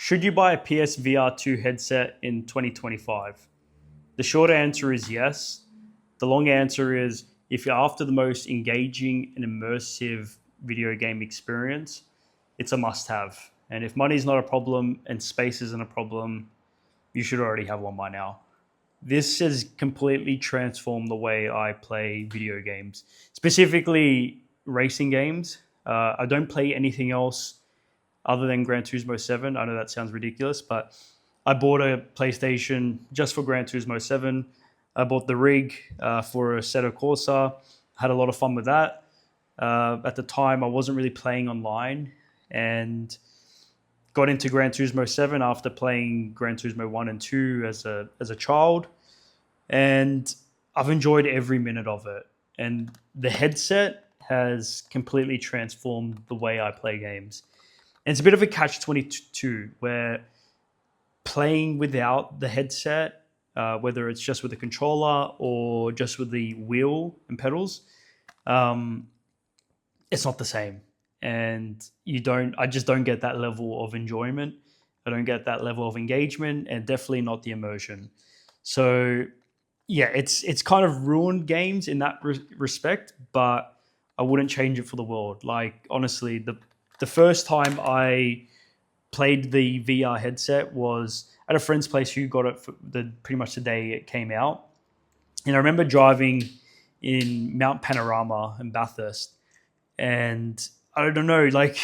Should you buy a PSVR2 headset in 2025? The short answer is yes. The long answer is if you're after the most engaging and immersive video game experience, it's a must have. And if money is not a problem and space isn't a problem, you should already have one by now. This has completely transformed the way I play video games, specifically racing games. I don't play anything else other than Gran Turismo 7. I know that sounds ridiculous, but I bought a PlayStation just for Gran Turismo 7. I bought the rig for Assetto Corsa. Had a lot of fun with that. At the time, I wasn't really playing online and got into Gran Turismo 7 after playing Gran Turismo 1 and 2 as a child. And I've enjoyed every minute of it. And the headset has completely transformed the way I play games. And it's a bit of a catch-22 where playing without the headset, whether it's just with the controller or just with the wheel and pedals, it's not the same. And I just don't get that level of enjoyment. I don't get that level of engagement, and definitely not the immersion. So yeah, it's kind of ruined games in that respect, but I wouldn't change it for the world. Like, honestly, the first time I played the VR headset was at a friend's place who got it for pretty much the day it came out. And I remember driving in Mount Panorama in Bathurst, and I don't know, like,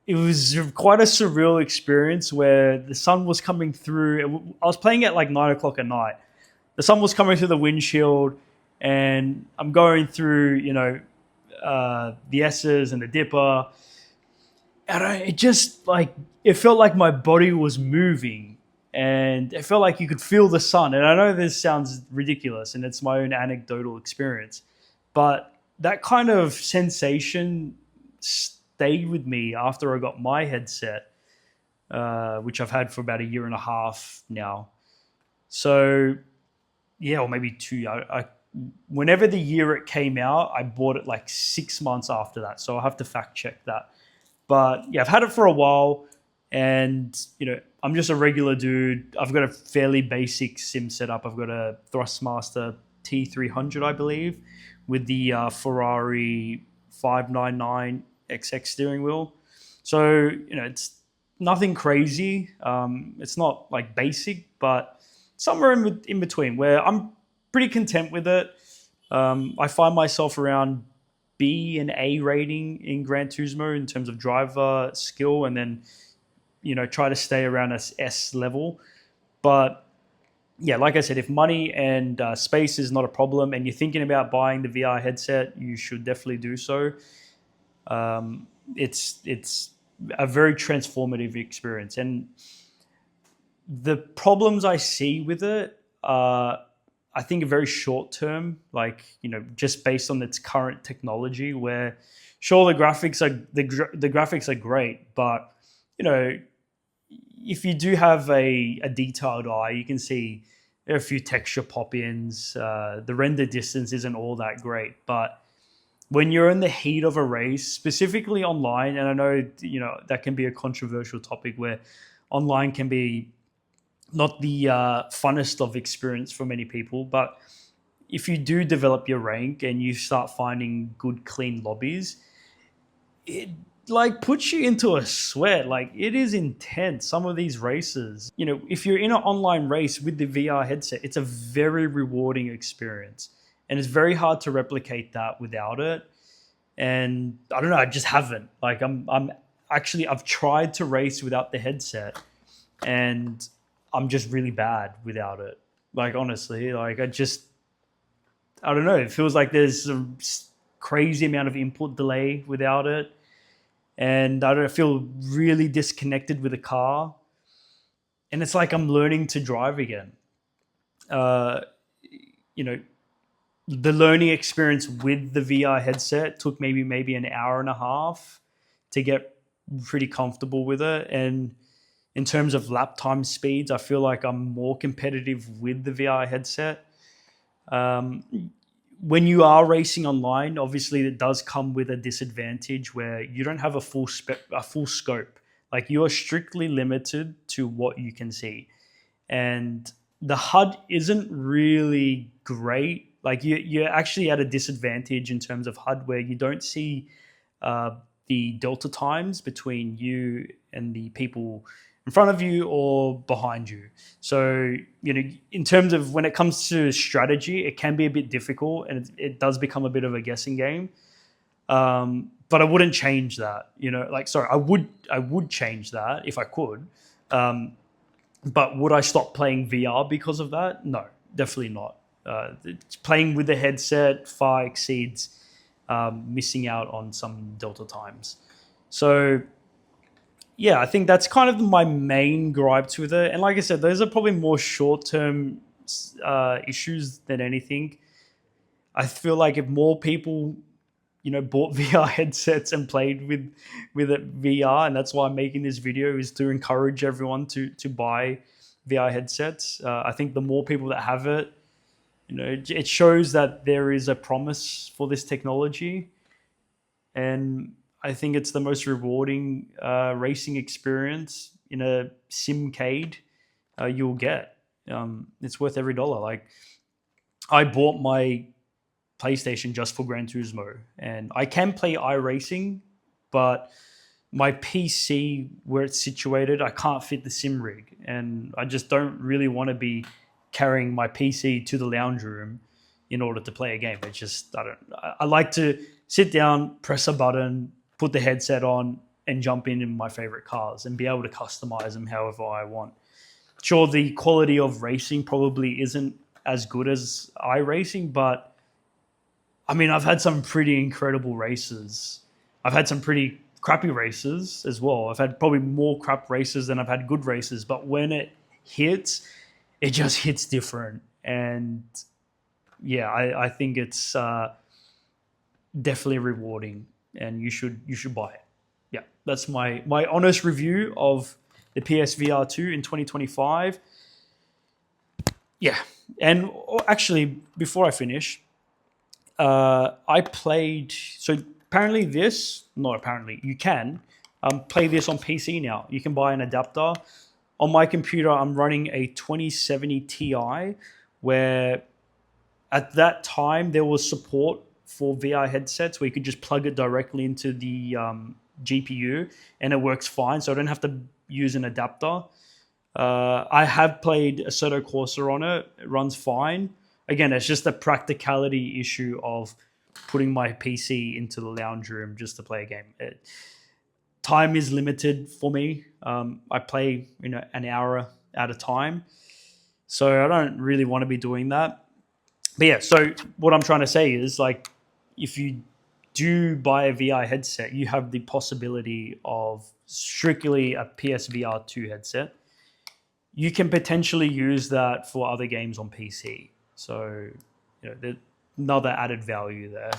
it was quite a surreal experience where the sun was coming through. I was playing at like 9 o'clock at night. The sun was coming through the windshield, and I'm going through, the S's and the dipper. And it felt like my body was moving, and it felt like you could feel the sun. And I know this sounds ridiculous, and it's my own anecdotal experience, but that kind of sensation stayed with me after I got my headset, which I've had for about 1.5 years now. So, yeah, or maybe 2. Whenever the year it came out, I bought it like 6 months after that. So I'll have to fact check that. But yeah, I've had it for a while, and I'm just a regular dude. I've got a fairly basic sim setup. I've got a Thrustmaster T300, I believe, with the Ferrari 599 XX steering wheel. So it's nothing crazy. It's not like basic, but somewhere in between where I'm pretty content with it. I find myself around B and A rating in Gran Turismo in terms of driver skill, and then try to stay around a S level. But yeah, like I said, if money and space is not a problem, and you're thinking about buying the VR headset, you should definitely do so. It's a very transformative experience, and the problems I see with it are, I think, are very short term, like, just based on its current technology, where sure, the graphics are great, but if you do have a detailed eye, you can see there are a few texture pop-ins. The render distance isn't all that great, but when you're in the heat of a race, specifically online, and I know that can be a controversial topic where online can be not the funnest of experience for many people, but if you do develop your rank and you start finding good, clean lobbies, it like puts you into a sweat. Like, it is intense, some of these races. If you're in an online race with the VR headset, it's a very rewarding experience, and it's very hard to replicate that without it. And I don't know, I just haven't. Like, I've tried to race without the headset, and I'm just really bad without it. Like, honestly, like, I don't know. It feels like there's a crazy amount of input delay without it. And I feel really disconnected with the car. And it's like I'm learning to drive again. The learning experience with the VR headset took maybe 1.5 hours to get pretty comfortable with it. And in terms of lap time speeds, I feel like I'm more competitive with the VR headset. When you are racing online, obviously it does come with a disadvantage where you don't have a full scope. Like you are strictly limited to what you can see, and the HUD isn't really great. Like you're actually at a disadvantage in terms of HUD, where you don't see uh, the delta times between you and the people in front of you or behind you. So, in terms of when it comes to strategy, it can be a bit difficult, and it does become a bit of a guessing game. But I wouldn't change that. Like, sorry, I would change that if I could. Um, but would I stop playing VR because of that? No, definitely not. Playing with the headset far exceeds missing out on some delta times. So yeah, I think that's kind of my main gripes with it. And like I said, those are probably more short term issues than anything. I feel like if more people bought VR headsets and played with it VR, and that's why I'm making this video, is to encourage everyone to buy VR headsets. I think the more people that have it, it shows that there is a promise for this technology, and I think it's the most rewarding racing experience in a simcade you'll get. It's worth every dollar. Like, I bought my PlayStation just for Gran Turismo, and I can play iRacing, but my PC, where it's situated, I can't fit the sim rig, and I just don't really want to be carrying my PC to the lounge room in order to play a game. It's just, I like to sit down, press a button, put the headset on, and jump in my favorite cars and be able to customize them however I want. Sure, the quality of racing probably isn't as good as iRacing, but I mean, I've had some pretty incredible races. I've had some pretty crappy races as well. I've had probably more crap races than I've had good races, but when it hits, it just hits different. And yeah, I think it's definitely rewarding, and you should buy it. Yeah, that's my honest review of the PSVR2 in 2025. Yeah, and actually, before I finish, I played. So apparently, not apparently, you can play this on PC now. You can buy an adapter. On my computer, I'm running a 2070 Ti, where at that time there was support for VR headsets where you could just plug it directly into the GPU and it works fine. So I don't have to use an adapter. I have played Assetto Corsa on it. It runs fine. Again, it's just a practicality issue of putting my PC into the lounge room just to play a game. Time is limited for me. I play an hour at a time. So I don't really want to be doing that. But yeah, so what I'm trying to say is, like, if you do buy a VR headset, you have the possibility of strictly a PSVR2 headset. You can potentially use that for other games on PC. So, there's another added value there.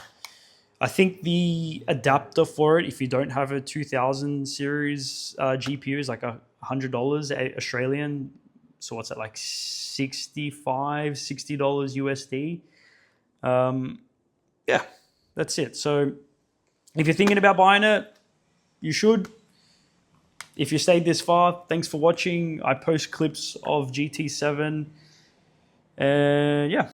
I think the adapter for it, if you don't have a 2000 series GPU, is like $100 Australian. So what's that, like $60 USD? Yeah, that's it. So if you're thinking about buying it, you should. If you stayed this far, thanks for watching. I post clips of GT7. Yeah,